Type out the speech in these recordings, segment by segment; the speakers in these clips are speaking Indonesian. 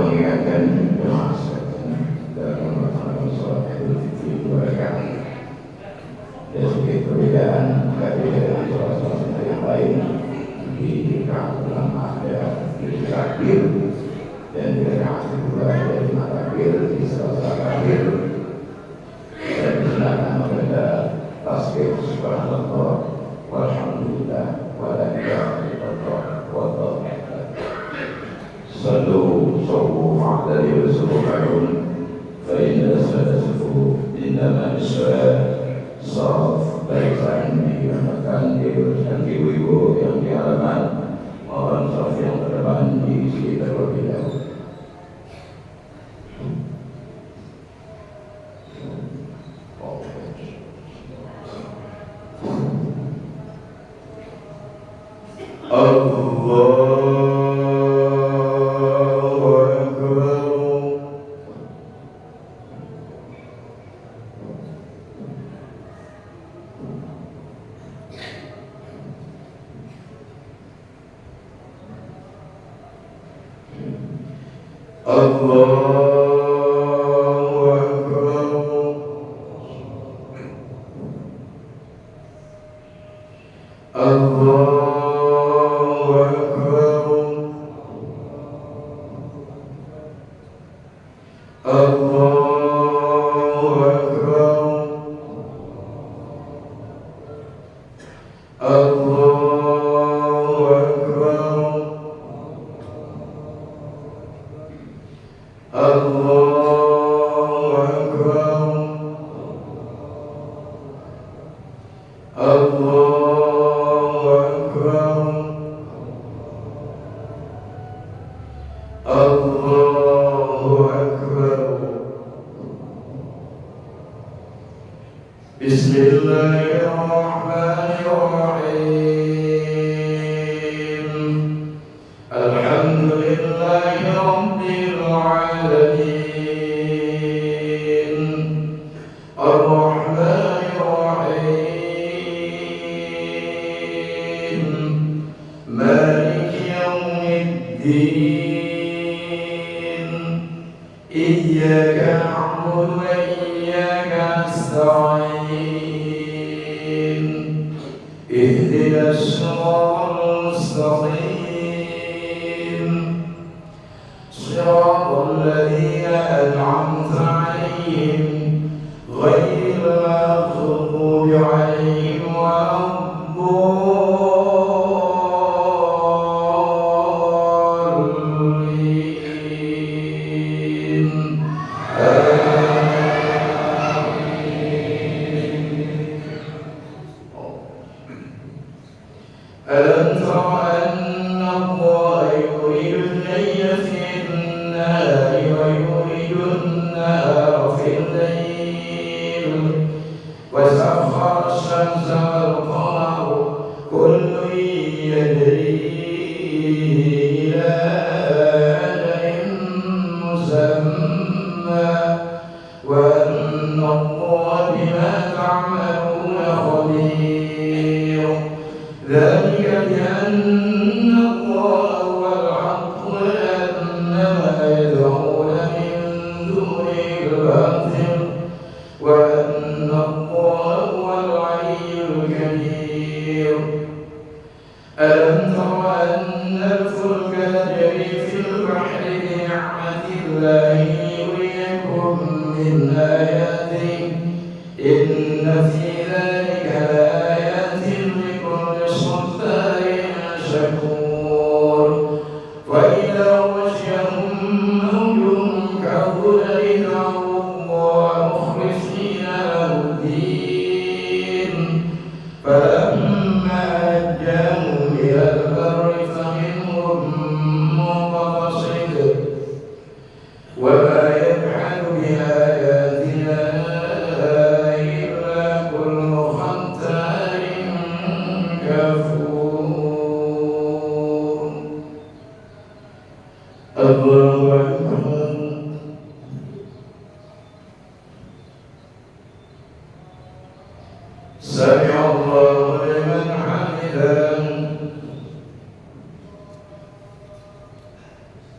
mengingatkan jemaah dalam melaksanakan sholat Idul Fitri 2 rakaat. Dan sebagai perbedaan dengan sholat-sholat yang lain, di rakaat pertama ada di takbir dan di rakaat kedua ada 5 takbir di salah takbir dan disunahkan membaca tasbih subhanallah walhamdulillah wa la ilaha illallah wallahu akbar. Sallu sallu alaihi wa sallam fa inna salatu innama as-salat saf barisan di makan dan ibu-ibu yang di halaman mohon saf yang terdepan diisi terlebih dahulu.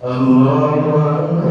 Allahu Akbar.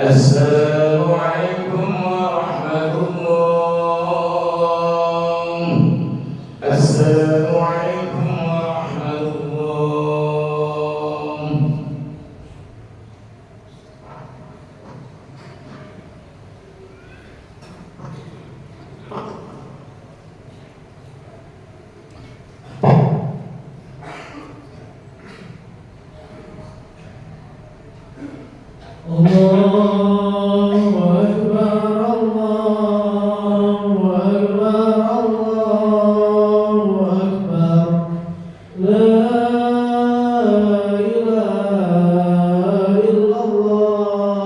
السلام عليكم ورحمة الله. السلام عليكم ورحمة الله. لا إله إلا الله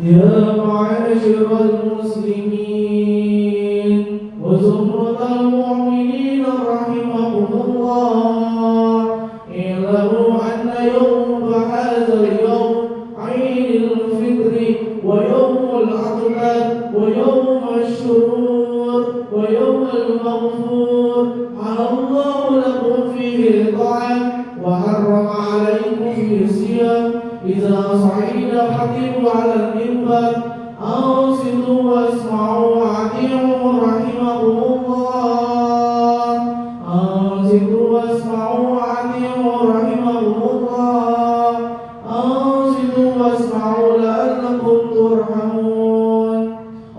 يا معاشر المسلمين وزمرة المؤمنين رحمكم الله، اعلموا أن يوم هذا اليوم عيد الفطر ويوم الأضحى ويوم الشرور ويوم المغفور، على الله لكم فيه الطعام وحرم عليكم فيه الصيام. إذا صعد الخطيب على المنبر أنصتوا واسمعوا وأطيعوا رحمكم الله، أنصتوا واسمعوا وأطيعوا رحمكم الله، أنصتوا واسمعوا لعلكم ترحمون.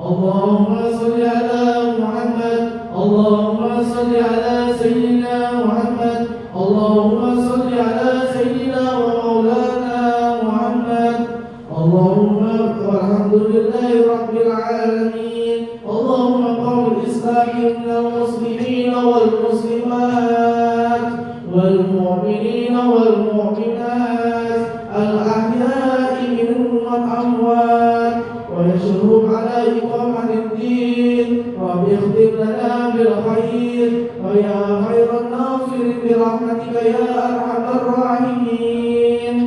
اللهم صل على محمد، اللهم صل على سيدنا محمد، اللهم صل على سيدنا ومولانا محمد. اللهم والحمد لله رب العالمين. اللهم قوم الإسلام من المسلمين والمسلمات والمؤمنين والمؤمنات الأحياء منهم والأموات، ويشرهم على إقامة الدين. رب اختم لنا بالخير ويا خير الناصر برحمتك يا أرحم الراحمين.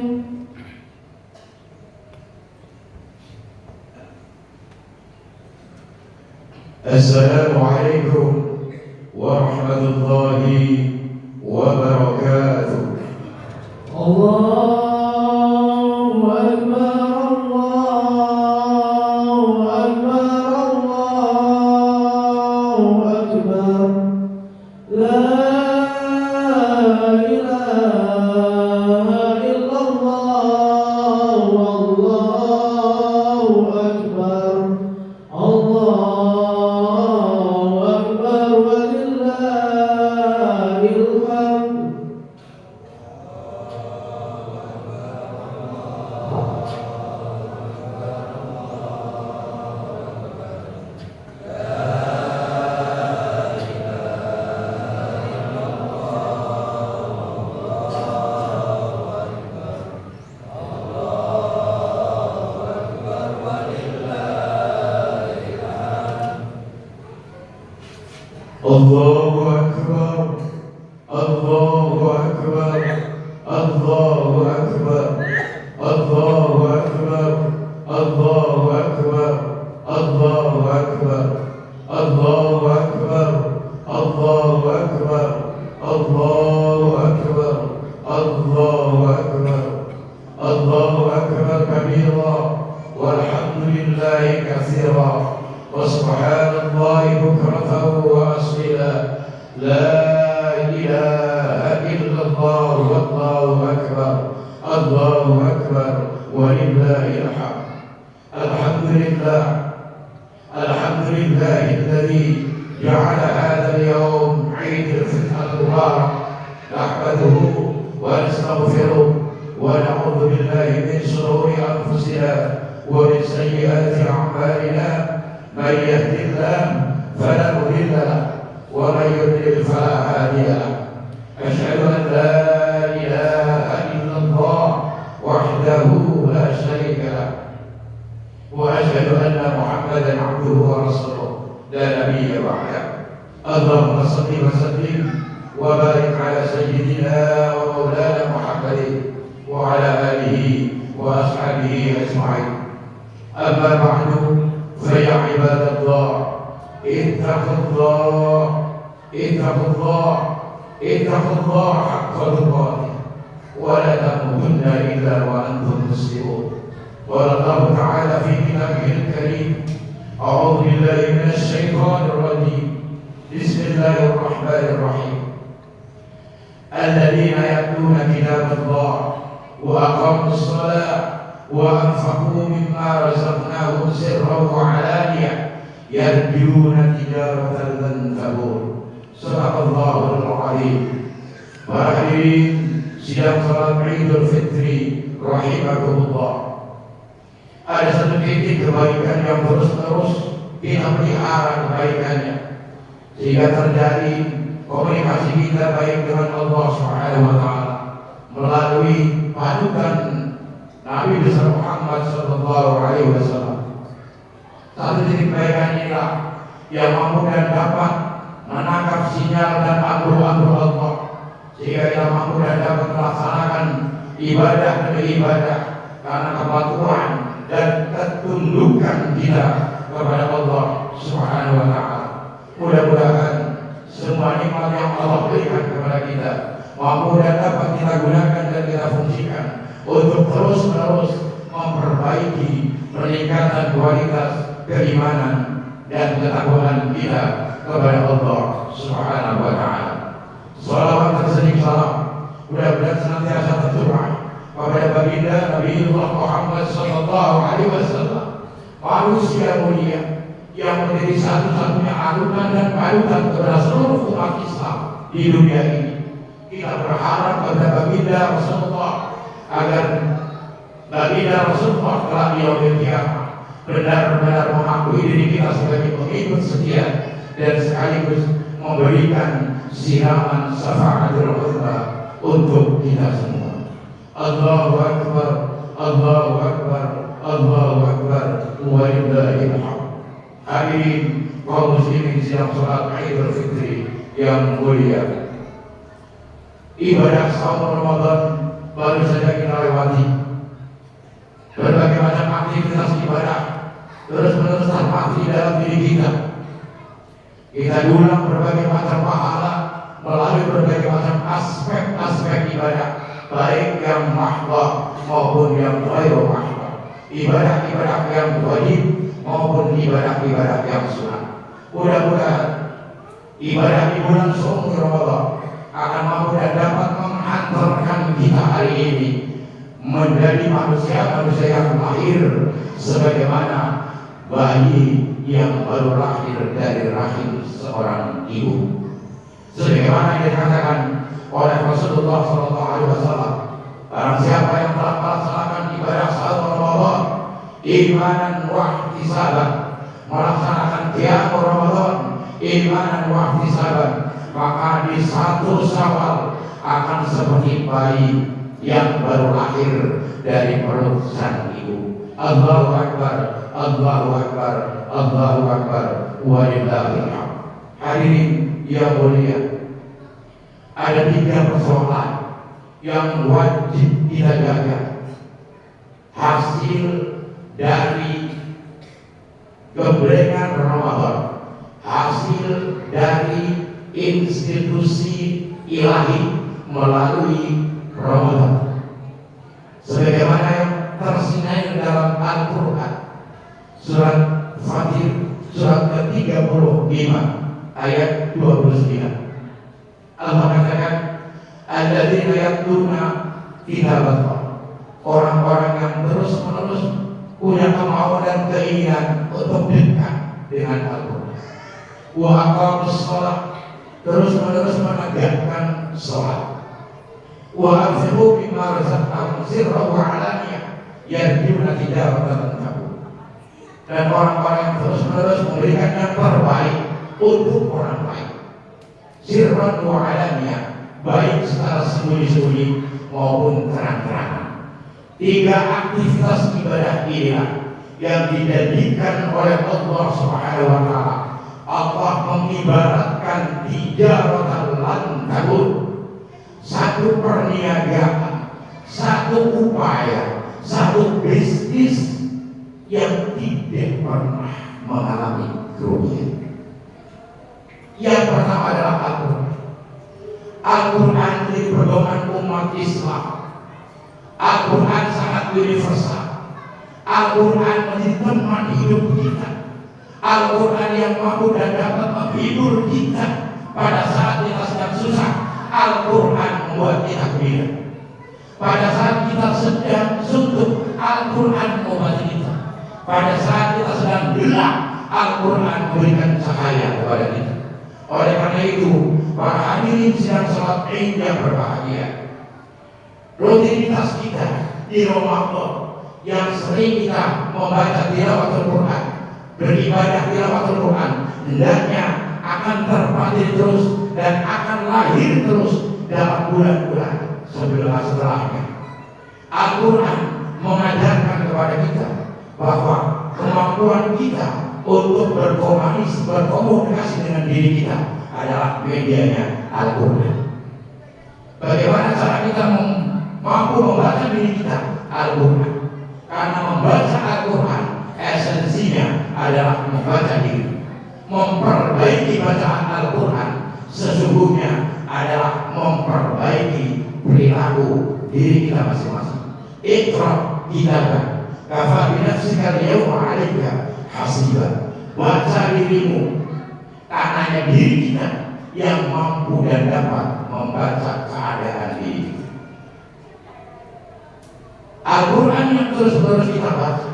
السلام عليكم ورحمة الله وبركاته. الله أكبر، الله أكبر، الله أكبر، لا إله إلا الله، والله أكبر، الله أكبر ولله الحمد. الله أكبر، الله أكبر، الله أكبر، الله أكبر، الله أكبر، الله أكبر، الله أكبر، الله أكبر، الله أكبر، الله أكبر، الله أكبر كبيرا والحمد لله كثيرا وسبحان الله بكرة وأصيلا، لا إله إلا الله والله أكبر، الله أكبر ولله الحمد. الحمد لله، الحمد لله الذي جعل هذا اليوم عيد الفطر المبارك، نحمده ونستغفره ونعوذ بالله من شرور أنفسنا ومن سيئات أعمالنا، من يهد الله فلا مضل له ومن يضلل فلا هادي له. أشهد أن لا إله إلا الله وحده لا شريك له، وأشهد أن محمدا عبده ورسوله لا نبي بعده. اللهم صل وسلم وبارك على سيدنا ومولانا محمد وعلى آله وأصحابه أجمعين. أما بعد، فيا عباد الله، اتقوا الله، اتقوا الله، اتقوا الله حق تقاته ولا تموتن إلا وأنتم مسلمون. قال الله تعالى في كتابه الكريم: أعوذ بالله من الشيطان الرجيم، بسم الله الرحمن الرحيم. الذين يتلون كتاب الله وأقاموا الصلاة وأنفقوا مما رزقناهم سرا وعلانية يرجون تجارة لن تبور. صدق الله العظيم. Hadirin sidang salat Idul Fitri rahimakumullah. Ada satu titik kebaikan yang terus-menerus kita pelihara kebaikannya, sehingga terjadi komunikasi kita baik dengan Allah Subhanahu wa taala melalui padukan Nabi besar Muhammad sallallahu alaihi wasallam. inilah yang mampu dan dapat menangkap sinyal dan amru-amru Allah, sehingga kita mampu dan dapat melaksanakan ibadah demi ibadah karena kepatuhan dan ketundukan kita kepada Allah Subhanahu wa Ta'ala. Mudah-mudahan semua nikmat yang Allah berikan kepada kita mampu dan dapat kita gunakan dan kita fungsikan untuk terus-menerus memperbaiki peningkatan kualitas keimanan dan ketakwaan kita kepada Allah Subhanahu wa Ta'ala. Salawat dan seling salam mudah-mudahan senantiasa tercurah kepada baginda Nabiullah Muhammad sallallahu alaihi wasallam, manusia mulia yang menjadi satu-satunya anutan dan panutan kepada seluruh umat Islam di dunia ini. Kita berharap kepada baginda Rasulullah agar baginda Rasulullah kelak di yaumil qiyamah benar-benar mengakui diri kita sebagai pengikut setia dan sekaligus memberikan siraman syafaatul uzma untuk kita semua. Allahu Akbar, Allahu Akbar, Allahu Akbar, walillahil hamd. Hadirin kaum muslimin sidang salat Idul Fitri yang mulia, ibadah saum Ramadan baru saja kita lewati. Berbagai macam aktivitas ibadah terus-menerus terpatri dalam diri kita. Kita dulang berbagai macam pahala melalui berbagai macam aspek-aspek ibadah, baik yang mahwa maupun yang ghairu mahwa, ibadah-ibadah yang wajib maupun ibadah-ibadah yang sunat. Mudah-mudahan ibadah di bulan Shaum Ramadan akan mampu dan dapat menghantarkan kita hari ini menjadi manusia-manusia yang lahir sebagaimana bayi yang baru lahir dari rahim seorang ibu. Sebagaimana yang dikatakan oleh Rasulullah SAW, barang siapa yang telah melaksanakan ibadah saum Ramadan imanan wa ihtisaban, melaksanakan qiyam Ramadan imanan wa ihtisaban, maka di 1 Syawal akan seperti bayi yang baru lahir dari perut sang ibu. Allahu Akbar, Allahu Akbar, Allahu Akbar, walillahil hamd. Hadirin yang mulia, ada 3 persoalan yang wajib kita jaga hasil dari gebrengan Ramadan, hasil dari institusi ilahi melalui Ramadan, sebagaimana yang tersirat dalam Al-Quran surat Fatir surat ke-35 ayat 29. Allah katakan, alladzina yatluna kitaballah, orang-orang yang terus-menerus punya kemauan dan keinginan untuk dekat dengan Al-Quran. Wa aqamus shalah, terus-menerus menegakkan salat. Wa anfiqu mimma razaqnahum sirran wa 'alaniyah yarjuna tijaratan tabur. Dan orang-orang yang terus-menerus memberikan yang terbaik untuk orang lain, sirran wa 'alaniyah, baik secara sembunyi-sembunyi maupun terang-terangan. 3 aktivitas ibadah inilah yang dijadikan oleh Allah Subhanahu wa Ta'ala. Allah mengibaratkan tijaratan lan tabur, satu perniagaan, satu upaya, satu bisnis yang tidak pernah mengalami kerugian. Yang pertama adalah Al-Quran. Al-Quran menjadi pedoman umat Islam. Al-Quran sangat universal. Al-Quran menjadi teman hidup kita. Al-Quran yang mampu dan dapat menghibur kita pada saat kita sedang susah. Al-Quran membuat kita gembira. Pada saat kita sedang suntuk, Al-Quran mengobati kita. Pada saat kita sedang gelap, Al-Quran memberikan cahaya kepada kita. Oleh karena itu, para hadirin sidang salat Id yang berbahagia, rutinitas kita di Ramadan yang sering kita membaca tilawatul Quran, beribadah tilawatul Quran, hendaknya akan terpatri terus dan akan lahir terus dalam bulan-bulan setelahnya. Al-Quran mengajarkan kepada kita bahwa kemampuan kita untuk berkomunikasi dengan diri kita adalah medianya Al-Quran. Bagaimana cara kita mampu membaca diri kita? Al-Quran. Karena membaca Al-Quran esensinya adalah membaca diri. Memperbaiki bacaan Al-Quran sesungguhnya adalah memperbaiki perilaku diri kita masing-masing. Iqra kitabaka kafa binafsika al-yawma 'alaika hasiba. Baca dirimu, karena diri kita yang mampu dan dapat membaca keadaan diri. Al-Quran yang terus-menerus kita baca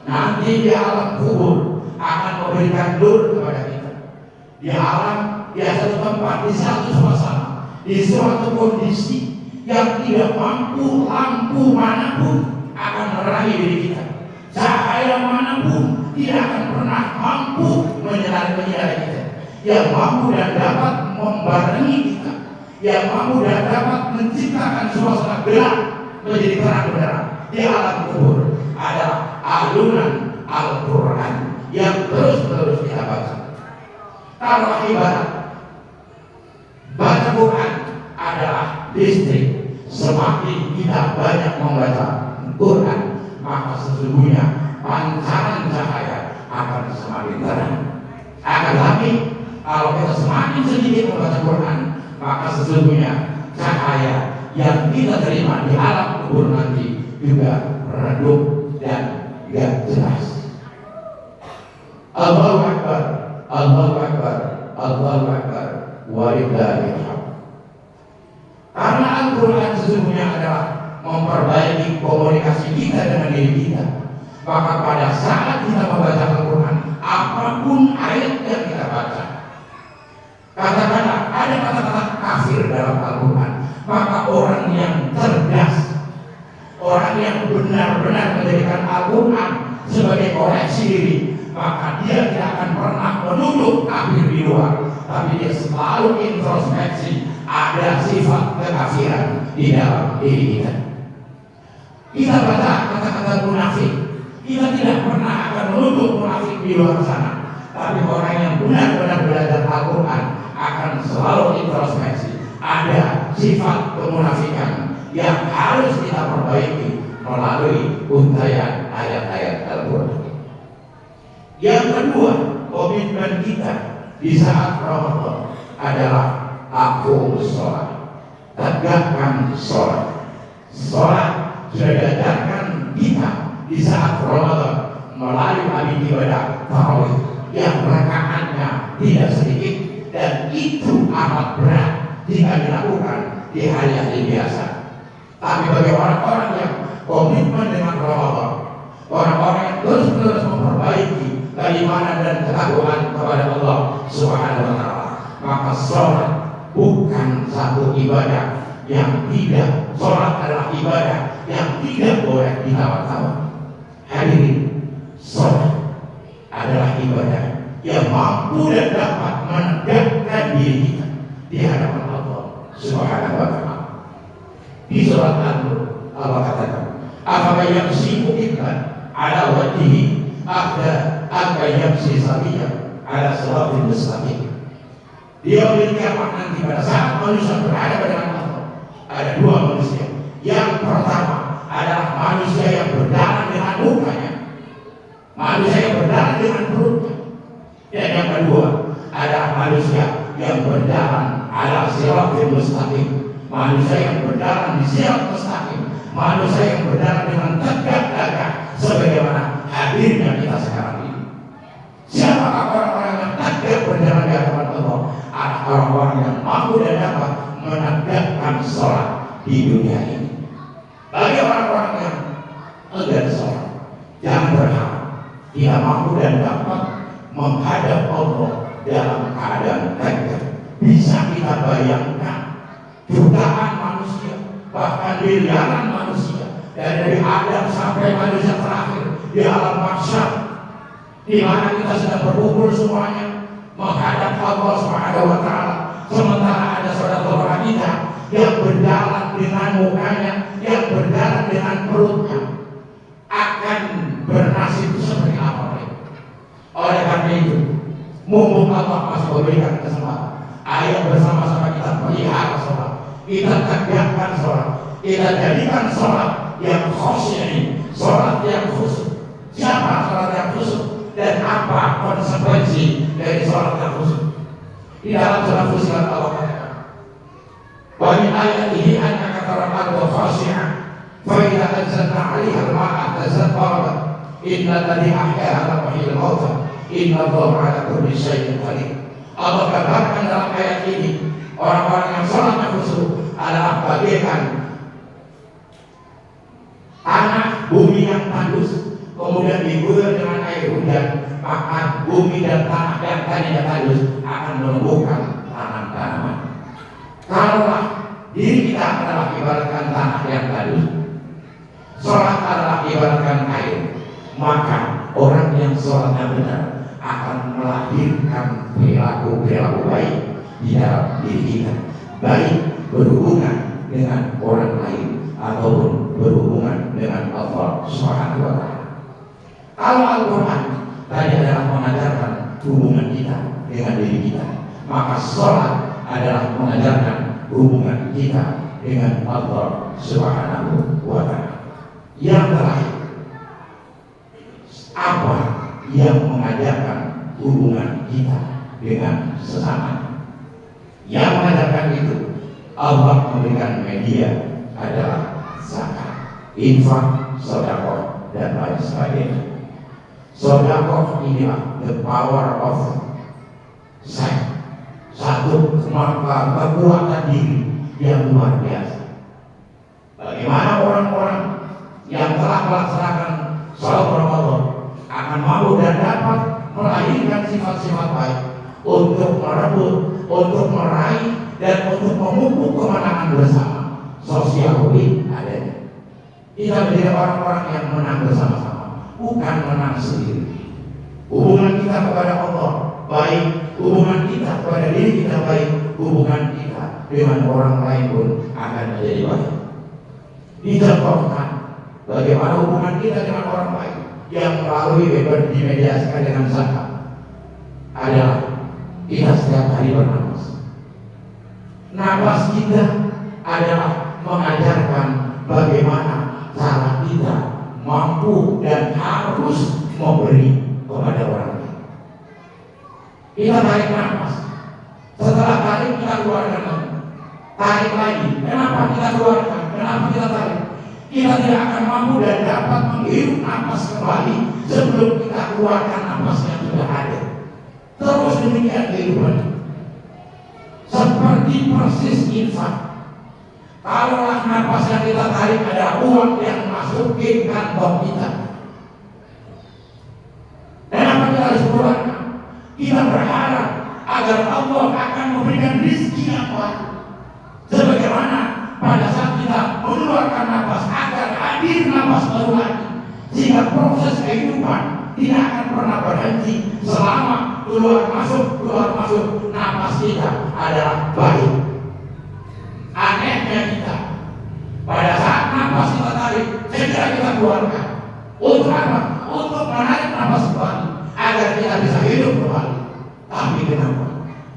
nanti di alam kubur akan memberikan nur kepada kita. Di alam, di satu tempat, di satu suasana, di suatu kondisi yang tidak mampu lampu manapun akan menerangi diri kita. Cahaya manapun tidak akan pernah mampu menyinari kita. Yang mampu dan dapat membarengi kita, yang mampu dan dapat menciptakan suasana gelap menjadi terang benderang di alam kubur adalah alunan Al-Quran yang terus-menerus kita baca. Kalau ibarat baca Quran adalah listrik, semakin kita banyak membaca Quran, maka sesungguhnya pancaran cahaya akan semakin terang. Akan tetapi kalau kita semakin sedikit membaca Quran, maka sesungguhnya cahaya yang kita terima di alam kubur nanti juga redup dan tidak jelas. Allahu Akbar, Allahu Akbar, Allahu Akbar, walillahil hamd. Karena Al-Quran sesungguhnya adalah memperbaiki komunikasi kita dengan diri kita, maka pada saat kita membaca Al-Quran, apapun ayat yang kita baca, katakanlah ada kata-kata kafir dalam Al-Quran, maka orang yang cerdas, orang yang benar-benar menjadikan Al-Quran sebagai koreksi diri, maka dia tidak akan pernah menuduh kafir di luar, tapi dia selalu introspeksi ada sifat kekafiran di dalam diri kita. Kita baca kata-kata munafik, kita tidak pernah akan menuduh munafik di luar sana, tapi orang yang benar-benar belajar Al-Quran akan selalu introspeksi ada sifat kemunafikan yang harus kita perbaiki melalui untayan ayat-ayat Al-Quran. Yang kedua, komitmen kita di saat Ramadan adalah aqomus sholat, tegakkan sholat. Sholat sudah diajarkan kita di saat Ramadan melalui ibadah tarawih yang rakaatnya tidak sedikit, dan itu amat berat jika dilakukan di hari-hari biasa. Tapi bagi orang-orang yang komitmen dengan Ramadan, orang-orang yang terus-menerus memperbaiki keimanan dan ketakwaan kepada Allah Subhanahu wa Ta'ala, maka sholat bukan satu ibadah yang tidak, sholat adalah ibadah yang tidak boleh ditawar-tawar. Hadirin, sholat adalah ibadah yang mampu dan dapat menegakkan diri kita di hadapan Allah Subhanahu wa Ta'ala. Di surat An-Nur Allah katakan, "Afa yamshi mukibban ala wajhihi aka yamshi sabiyan ala siratal mustaqim." Dia hari kiamat nanti pada saat manusia berhadapan dengan Allah, ada dua manusia. Yang pertama adalah manusia yang berjalan dengan mukanya, manusia yang berjalan dengan perutnya. Dan yang kedua adalah manusia yang berjalan ala siratal mustaqim, manusia yang berjalan di sirat mustaqim, manusia yang berjalan dengan tegak gagah sebagaimana hadirnya kita sekarang ini. Siapakah orang-orang yang tegak berjalan di hadapan Allah? Adalah orang-orang yang mampu dan dapat menegakkan sholat di dunia ini. Bagi orang-orang yang enggan sholat, jangan berharap dia mampu dan dapat menghadap Allah dalam keadaan tegak. Bisa kita bayangkan jutaan manusia, bahkan miliaran manusia, dari Adam sampai manusia terakhir di alam mahsyar, di mana kita sedang berkumpul semuanya menghadap Allah Subhanahu wa Ta'ala, sementara ada saudara-saudara kita yang berjalan dengan mukanya, yang berjalan dengan perutnya, akan bernasib seperti apa mereka? Oleh karena kita jadikan sholat yang khusyuk, sholat yang khusyuk. Siapa sholat yang khusyuk dan apa konsekuensi dari sholat yang khusyuk? Di dalam surah Fussilat Allah katakan, wa min ayatihi annaka taral arda khashi'ah fa idza anzalna 'alaiha al-ma'a tazakkarat innal ladzi ahyaha la muhyil mauta inna Allaha 'ala kulli syai'in qadir. Allah katakan dalam ayat ini, orang-orang yang sholatnya khusyuk adalah bagaikan tanah bumi yang tandus kemudian diguyur dengan air hujan, maka bumi dan tanah yang tadinya tandus akan menumbuhkan tanam-tanaman. Kalaulah diri kita adalah ibaratkan tanah yang tandus, sholat adalah ibaratkan air, maka orang yang sholatnya benar akan melahirkan perilaku-perilaku baik di dalam diri kita, baik berhubungan dengan orang lain ataupun berhubungan dengan Allah Subhanahu wa Ta'ala. Kalau Al-Quran tadi adalah mengajarkan hubungan kita dengan diri kita, maka sholat adalah mengajarkan hubungan kita dengan Allah Subhanahu wa Ta'ala. Yang terakhir, apa yang mengajarkan hubungan kita dengan sesama? Yang mengajarkan itu Allah memberikan media adalah zakat, infak, sedekah dan lain sebagainya. Sedekah inilah the power of sex, satu kekuatan diri yang luar biasa. Bagaimana orang-orang yang telah melaksanakan sholat Ramadan akan mampu dan dapat melahirkan sifat-sifat baik untuk merebut, untuk meraih dan untuk memupuk kemenangan bersama. Sosial adanya. Kita menjadi orang-orang yang menang bersama-sama, bukan menang sendiri. Hubungan kita kepada Allah baik, hubungan kita kepada diri kita baik, hubungan kita dengan orang lain pun akan menjadi baik. Dicontohkan bagaimana hubungan kita dengan orang lain yang melalui dimediasikan dengan zakat adalah kita setiap hari bernapas. Napas kita adalah mengajarkan bagaimana cara kita mampu dan harus memberi kepada orang lain. Kita tarik napas, setelah tarik kita keluarkan lagi, tarik lagi. Kenapa kita keluarkan? Kenapa kita tarik? Kita tidak akan mampu dan dapat menghirup napas kembali sebelum kita keluarkan napas yang sudah ada. Terus demikian kehidupan. Seperti persis infak. Kalaulah napas yang kita tarik ada uang yang masuk ke kantong kita, kenapa kita harus keluarkan? Kita berharap agar Allah akan memberikan rezeki yang baik. Sebagaimana pada saat kita mengeluarkan napas agar hadir napas baru lagi, sehingga proses kehidupan tidak akan pernah berhenti selama keluar masuk napas kita adalah baik. Anehnya kita pada saat napas kita tarik segera kita keluarkan. Untuk apa? Untuk menarik napas kembali agar kita bisa hidup kembali. Tapi kenapa?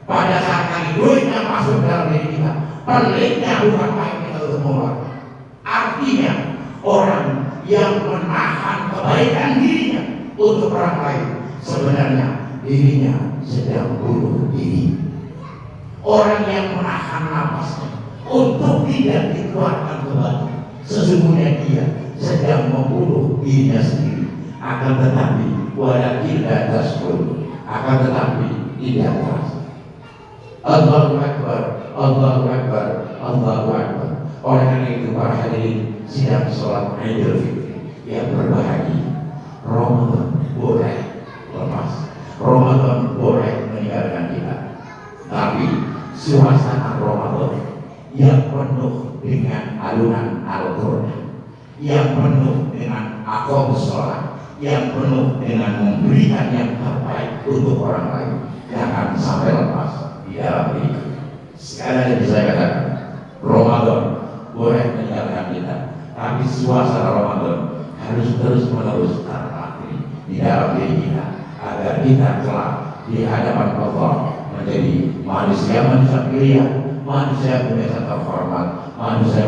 Pada saat lagi duitnya masuk dalam diri kita, peliknya bukan main kita untuk mengeluarkan. Artinya orang yang menahan kebaikan dirinya untuk orang lain, sebenarnya dirinya sedang bunuh diri. Orang yang menahan napasnya untuk tidak dikeluarkan kembali, sesungguhnya dia sedang membunuh dirinya sendiri. Akan tetapi walakin la tashkur, akan tetapi tidak terasa. Allahu Akbar, Allahu Akbar, Allahu Akbar. Orang yang itu para hadirin sidang sholat Idul Fitri yang berbahagia. Ramadan boleh lepas, Ramadan boleh meninggalkan kita, tapi suasana Ramadan yang penuh dengan alunan Al-Quran, yang penuh dengan aqam sholat, yang penuh dengan memberikan yang terbaik untuk orang lain, jangan sampai lepas di dalam diri. Sekali lagi saya katakan, Ramadan boleh meninggalkan kita, tapi suasana Ramadan harus terus menerus terlatih di dalam diri kita agar kita kelak di hadapan Allah menjadi manusia pilihan, manusia terhormat, manusia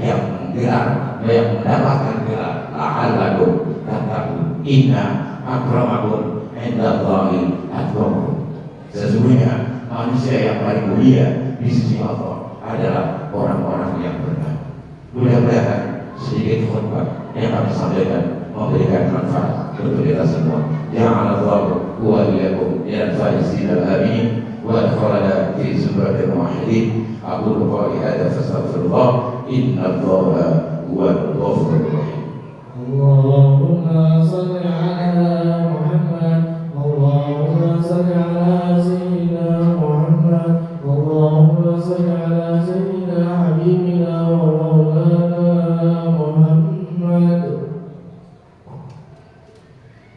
yang gelar, yang mendapatkan gelar la'allakum tattaqun. Inna akramakum indallahi atqakum. Sesungguhnya manusia yang paling mulia di sisi Allah adalah orang-orang yang benar. Mudah-mudahan sedikit khutbah yang kami sampaikan memberikan manfaat untuk kita semua. Ja'alallahu wa iyyakum minal faizin al-amin wa adkhalana fi zumratil muwahhidin. Aqulu qawli hadza fastaghfirullah innallaha huwal ghafurur rahim. Allahumma salli ala Muhammad, Allahumma salli ala sayyidina Muhammad, Allahumma salli ala sayyidina habibina wa maulana Muhammad.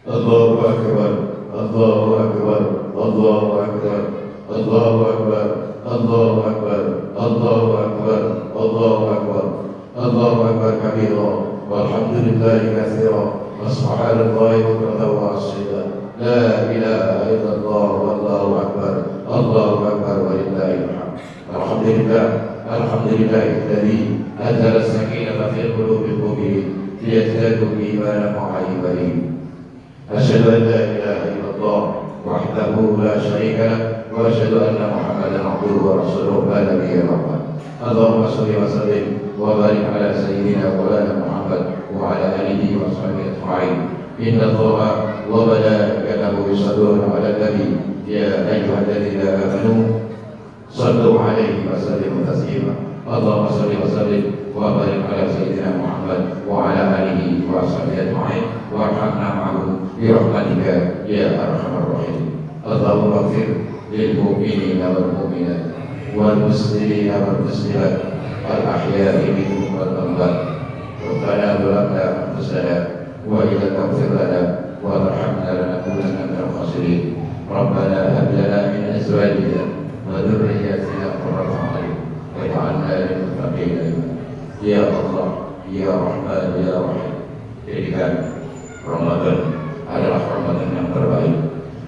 Allahu akbar, Allahu akbar, Allahu akbar, Allahu akbar, Allahu akbar, Allahu akbar, Allahu akbar, Allahu akbar kabira, walhamdulillahi katsira, wa subhanallahi bukratan wa asila. La ilaha illallah, wallahu akbar, Allahu akbar, walillahil hamd. Alhamdulillah, alhamdulillahilladzi anzala as-sakinata fi qulubil mu'minin liyazdadu imanan ma'a imanihim. أشهد أن لا إله إلا الله وحده لا شريك له وأشهد أن محمدا عبده ورسوله لا نبي بعده. اللهم صل وسلم وبارك على سيدنا مولانا محمد وعلى آله وصحبه أجمعين. إن الله وملائكته يصلون على النبي يا أيها الذين آمنوا صلوا عليه وسلموا تسليما. اللهم صل وسلم وبارك على سيدنا محمد وعلى آله وصحبه أجمعين وارحمنا معهم برحمتك يا أرحم الراحمين. اللهم اغفر للمؤمنين والمؤمنات والمسلمين والمسلمات الأحياء منهم والأموات. ربنا ظلمنا أنفسنا وإن لم تغفر لنا وترحمنا لنكونن من الخاسرين. ربنا هب لنا من أزواجنا وذرياتنا قرة أعين واجعلنا للمتقين إماما. Ya Allah, Ya Rahman, Ya Rahim, jadikan Ramadan adalah Ramadan yang terbaik,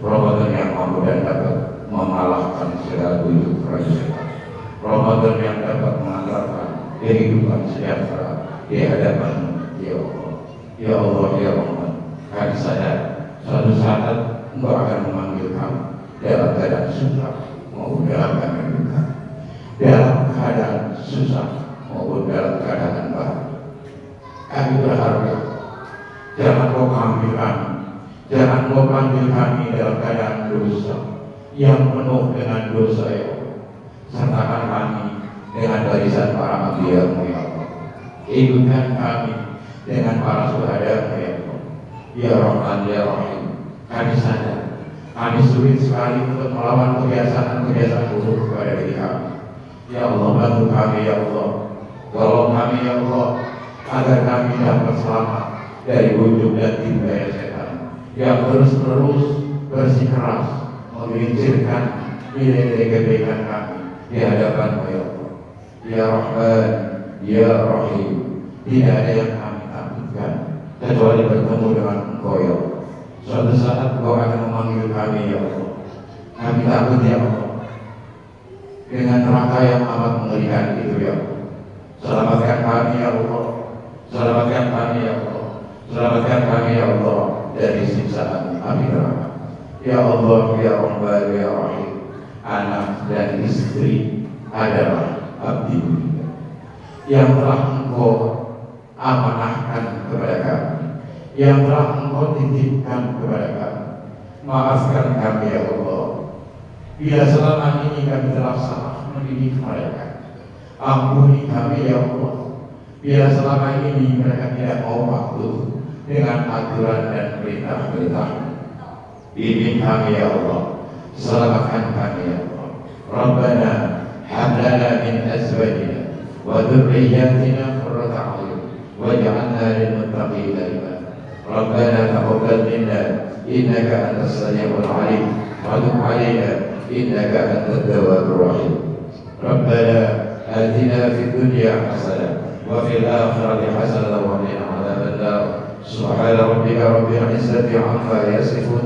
Ramadan yang mampu dan dapat mengalahkan segala bentuk kerajaan, Ramadan yang dapat mengantarkan kehidupan sejahtera di hadapan Ya Allah. Ya Allah, Ya Rahman, kami sadar suatu saat Engkau akan memanggil kami dalam keadaan susah maupun dalam keadaan duka, dalam keadaan susah maupun dalam keadaan bahagia. Kami berharap jangan kau panggil kami, jangan kau panggil kami dalam keadaan dosa yang penuh dengan dosa ya Allah. Sertakan kami dengan barisan para anbiya-Mu ya Allah. Ikutkan kami dengan para syuhada-Mu ya Allah. Ya Rahman, Ya Rahim, kami sadar kami sulit sekali untuk melawan kebiasaan-kebiasaan buruk kepada diri kami. Ya Allah, bantu kami ya Allah. Tolong kami ya Allah agar kami dapat selamat dari wujud dan timbanya setan yang terus-menerus bersikeras menggelincirkan nilai-nilai kebaikan kami di hadapan-Mu ya Allah. Ya Rahman, Ya Rahim, tidak ada yang kami takutkan kecuali bertemu dengan Engkau ya Allah. Suatu saat Engkau akan memanggil kami ya Allah. Kami takut ya Allah dengan neraka yang amat mengerikan itu ya Allah. Selamatkan kami ya Allah, selamatkan kami ya Allah, selamatkan kami ya Allah dari siksaan api neraka. Ya Allah, Ya Rahman, Ya Rahim, anak dan istri adalah abdi-Mu yang telah Engkau amanahkan kepada kami, yang telah Engkau titipkan kepada kami. Maafkan kami ya Allah bila selama ini kami telah salah mendidik mereka. Ampuni kami ya Allah bila selama ini mereka tidak mau patuh dengan aturan dan perintah-perintah. Bimbing kami ya Allah, selamatkan kami ya Allah. Rabbana hab lana min azwajina wa dhurriyyatina qurrata a'yun waj'alna lil muttaqina imama. Rabbana taqabbal minna innaka antas samiul alim wa tub 'alaina innaka antat tawwabur rahim. Rabbana آتنا في الدنيا حسنة وفي الآخرة حسنة وقنا عذاب النار. سبحان ربك رب العزة عما يصفون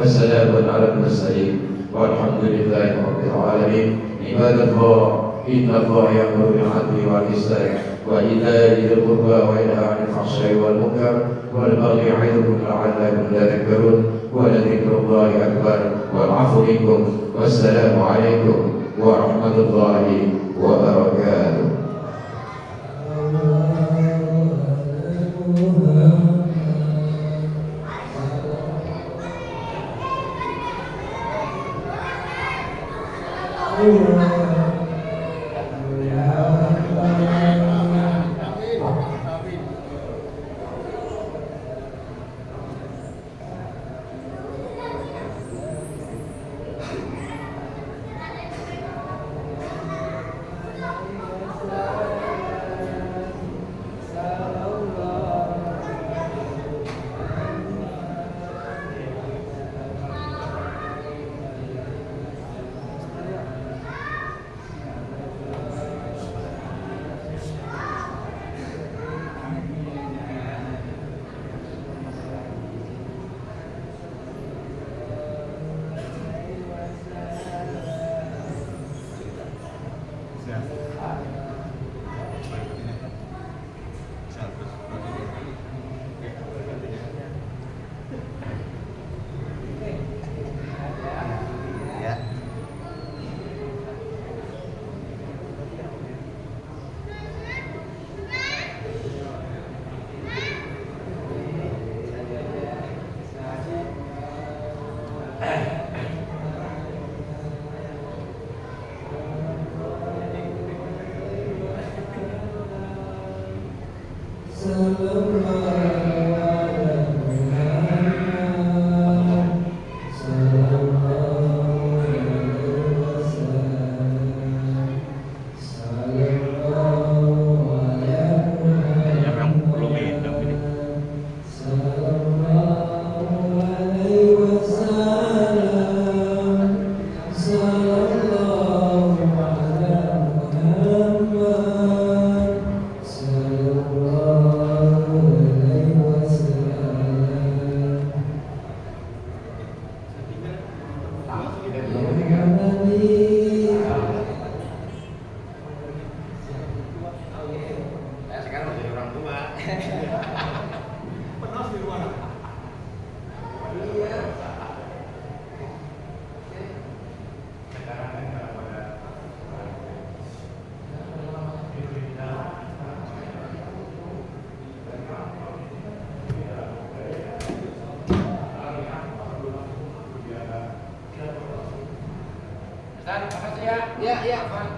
والسلام على المرسلين والحمد لله رب العالمين. عباد الله إن الله يأمر بالعدل والإحسان وإيتاء ذي القربى وينهى عن الفحشاء والمنكر والبغي يعظكم لعلكم تذكرون ولذكر الله أكبر والعفو منكم والسلام عليكم ورحمة الله وبركاته. Ya, ya.